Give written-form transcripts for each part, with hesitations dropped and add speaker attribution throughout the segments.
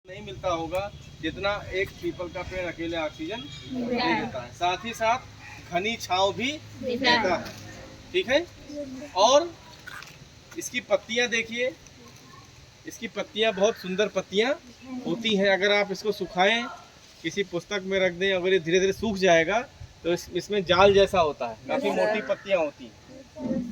Speaker 1: नहीं मिलता होगा जितना एक पीपल का पेड़ अकेले ऑक्सीजन दे देता है, साथ ही साथ घनी छांव भी देता है। ठीक है। और इसकी पत्तियां देखिए, इसकी पत्तियां बहुत सुंदर पत्तियां होती हैं। अगर आप इसको सुखाएं, किसी पुस्तक में रख दें, अगर ये धीरे धीरे सूख जाएगा तो इसमें जाल जैसा होता है, काफ़ी मोटी पत्तियां होती हैं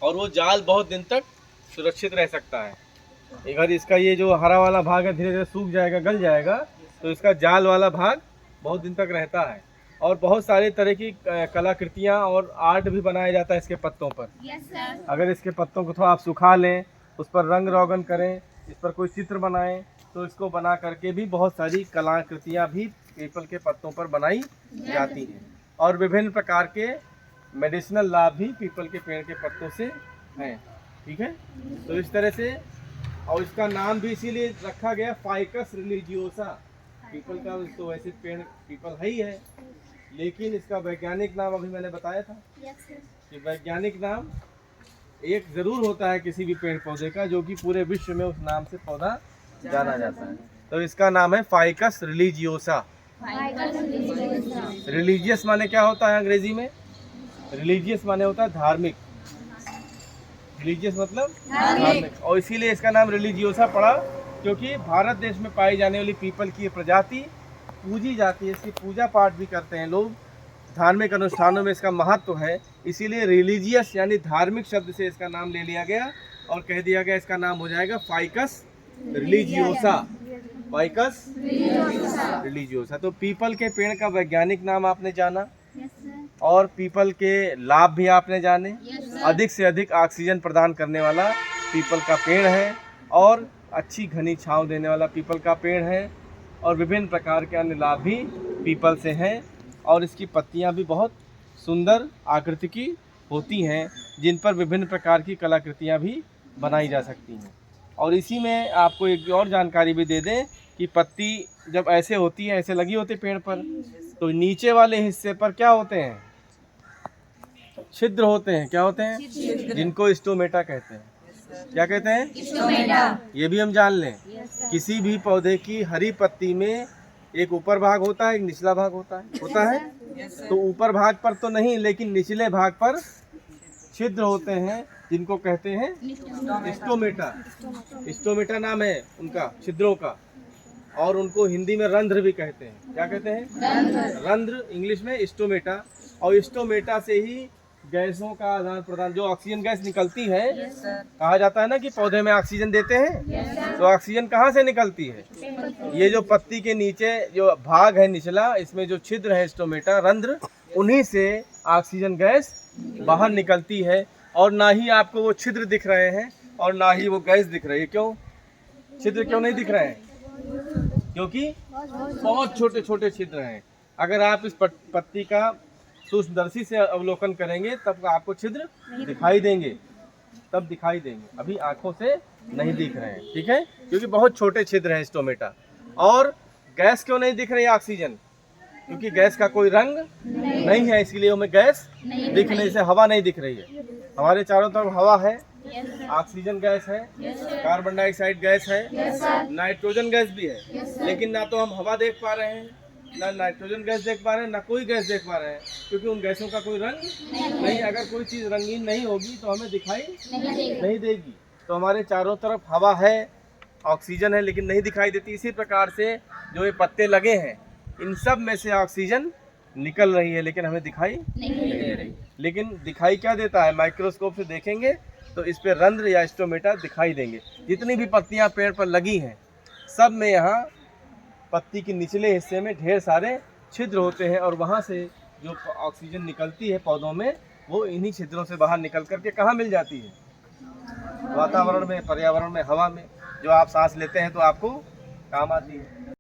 Speaker 1: और वो जाल बहुत दिन तक सुरक्षित रह सकता है। अगर इसका ये जो हरा वाला भाग है धीरे धीरे सूख जाएगा, गल जाएगा, तो इसका जाल वाला भाग बहुत दिन तक रहता है। और बहुत सारी तरह की कलाकृतियाँ और आर्ट भी बनाया जाता है इसके पत्तों पर। अगर इसके पत्तों को थोड़ा आप सुखा लें, उस पर रंग रोगन करें, इस पर कोई चित्र बनाएं, तो इसको बना करके भी बहुत सारी कलाकृतियाँ भी पीपल के पत्तों पर बनाई जाती हैं। और विभिन्न प्रकार के मेडिसिनल लाभ भी पीपल के पेड़ के पत्तों से हैं। ठीक है। तो इस तरह से, और इसका नाम भी इसीलिए रखा गया फाइकस रिलीजियोसा। पीपल का तो वैसे पेड़ पीपल है ही है, लेकिन इसका वैज्ञानिक नाम अभी मैंने बताया था कि वैज्ञानिक नाम एक जरूर होता है किसी भी पेड़ पौधे का, जो कि पूरे विश्व में उस नाम से पौधा जाना जाता है। तो इसका नाम है फाइकस रिलीजियोसा। रिलीजियस माने क्या होता है अंग्रेजी में? रिलीजियस माने होता है धार्मिक। रिलीजियस मतलब धार्मिक। और इसीलिए इसका नाम रिलीजियोसा पड़ा, क्योंकि भारत देश में पाई जाने वाली पीपल की प्रजाति पूजी जाती है, इसकी पूजा पाठ भी करते हैं लोग, धार्मिक अनुष्ठानों में इसका महत्व है। इसीलिए रिलीजियस यानी धार्मिक शब्द से इसका नाम ले लिया गया और कह दिया गया इसका नाम हो जाएगा फाइकस रिलीजियोसा। Ficus religiosa. तो पीपल के पेड़ का वैज्ञानिक नाम आपने जाना, और पीपल के लाभ भी आपने जाने। अधिक से अधिक ऑक्सीजन प्रदान करने वाला पीपल का पेड़ है, और अच्छी घनी छांव देने वाला पीपल का पेड़ है, और विभिन्न प्रकार के अन्य लाभ भी पीपल से हैं। और इसकी पत्तियां भी बहुत सुंदर आकृति की होती हैं, जिन पर विभिन्न प्रकार की कलाकृतियां भी बनाई जा सकती हैं। और इसी में आपको एक और जानकारी भी दे दें कि पत्ती जब ऐसे होती है, ऐसे लगी होती है पेड़ पर, तो नीचे वाले हिस्से पर क्या होते हैं? छिद्र होते हैं। क्या होते हैं? जिनको स्टोमेटा कहते हैं। क्या कहते हैं? स्टोमेटा। ये भी हम जान लें, किसी भी पौधे की हरी पत्ती में एक ऊपर भाग होता है, एक निचला भाग होता है। तो ऊपर भाग पर तो नहीं, लेकिन निचले भाग पर छिद्र होते हैं, जिनको कहते हैं स्टोमेटा। स्टोमेटा नाम है उनका, छिद्रों का। और उनको हिंदी में रंध्र भी कहते हैं। क्या कहते हैं? रंध्र, इंग्लिश में स्टोमेटा। और स्टोमेटा से ही गैसों का आदान प्रदान, जो ऑक्सीजन गैस निकलती है, कहा जाता है ना कि पौधे में ऑक्सीजन देते हैं, तो ऑक्सीजन कहाँ से निकलती है? ये जो पत्ती के नीचे जो भाग है निचला, इसमें जो छिद्र है स्टोमेटा, रंध्र, उन्हीं से ऑक्सीजन गैस बाहर निकलती है। और ना ही आपको वो छिद्र दिख रहे हैं और ना ही वो गैस दिख रही है। क्यों छिद्र क्यों नहीं दिख रहे हैं? क्योंकि बहुत छोटे छोटे छिद्र हैं। अगर आप इस पत्ती का सूक्ष्मदर्शी से अवलोकन करेंगे तब आपको छिद्र दिखाई देंगे, तब दिखाई देंगे, अभी आंखों से नहीं दिख रहे हैं। ठीक है। क्योंकि बहुत छोटे छिद्र हैं स्टोमेटा। और गैस क्यों नहीं दिख रही है? ऑक्सीजन, क्योंकि गैस का कोई रंग नहीं है, इसलिए हमें गैस दिख नहीं, से हवा नहीं दिख रही है। हमारे चारों तरफ हवा है, ऑक्सीजन गैस है, कार्बन डाइऑक्साइड गैस है, नाइट्रोजन गैस भी है, लेकिन ना तो हम हवा देख पा रहे हैं, ना नाइट्रोजन गैस देख पा रहे हैं, ना कोई गैस देख पा रहे हैं, क्योंकि उन गैसों का कोई रंग नहीं। अगर कोई चीज़ रंगीन नहीं होगी तो हमें दिखाई नहीं देगी। तो हमारे चारों तरफ हवा है, ऑक्सीजन है, लेकिन नहीं दिखाई देती। इसी प्रकार से जो ये पत्ते लगे हैं, इन सब में से ऑक्सीजन निकल रही है, लेकिन हमें दिखाई नहीं दे रही। लेकिन दिखाई क्या देता है? माइक्रोस्कोप से देखेंगे तो इस पे रंध्र या स्टोमेटा दिखाई देंगे। जितनी भी पत्तियां पेड़ पर लगी हैं, सब में यहाँ पत्ती के निचले हिस्से में ढेर सारे छिद्र होते हैं, और वहाँ से जो ऑक्सीजन निकलती है पौधों में, वो इन्हीं छिद्रों से बाहर निकल करके कहाँ मिल जाती है? वातावरण में, पर्यावरण में, हवा में, जो आप सांस लेते हैं तो आपको काम आती है।